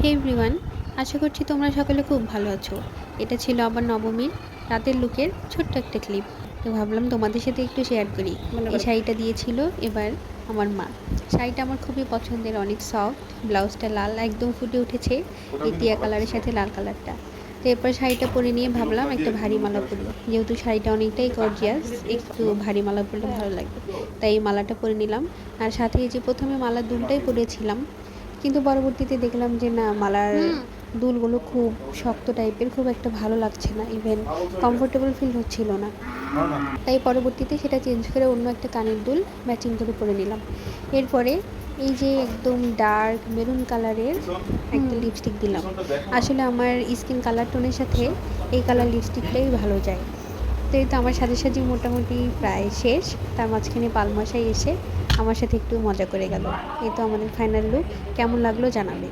হে everyone, আশা করছি তোমরা সকলে খুব ভালো আছো। এটা ছিল আবার নবমীর রাতের লুকের ছোট্ট একটা ক্লিপ। তো ভাবলাম তোমাদের সাথে একটু শেয়ার করি। এই শাড়িটা দিয়েছিল এবার আমার মা। শাড়িটা আমার খুবই পছন্দের, অনেক সফট, ব্লাউজটা লাল একদম ফুটে উঠেছে এই টিয়া কালারের সাথে লাল কালারটা। তো এরপর শাড়িটা পরে নিয়ে ভাবলাম একটা ভারী মালা পরি, যেহেতু শাড়িটা অনেকটাই গর্জিয়াস, একটু ভারী মালা পরলে ভালো লাগবে, তাই এই মালাটা পরে নিলাম। আর সাথে এই যে প্রথমে মালার দুলটাই পরেছিলাম, কিন্তু পরবর্তীতে দেখলাম যে না, মালার দুলগুলো খুব শক্ত টাইপের, খুব একটা ভালো লাগছে না, ইভেন কমফোর্টেবল ফিল হচ্ছিল না। তাই পরবর্তীতে সেটা চেঞ্জ করে অন্য একটা কানের দুল ম্যাচিং করে পরে নিলাম। এরপরে এই যে একদম ডার্ক মেরুন কালারের একটা লিপস্টিক দিলাম। আসলে আমার স্কিন কালার টোনের সাথে এই কালার লিপস্টিকটাই ভালো যায়। তো এই তো আমার সাজে মোটামুটি প্রায় শেষ। তার মাঝখানে পালমশাই এসে আমার সাথে একটু মজা করে গেল। এই তো আমাদের ফাইনাল লুক। কেমন লাগলো জানাবে।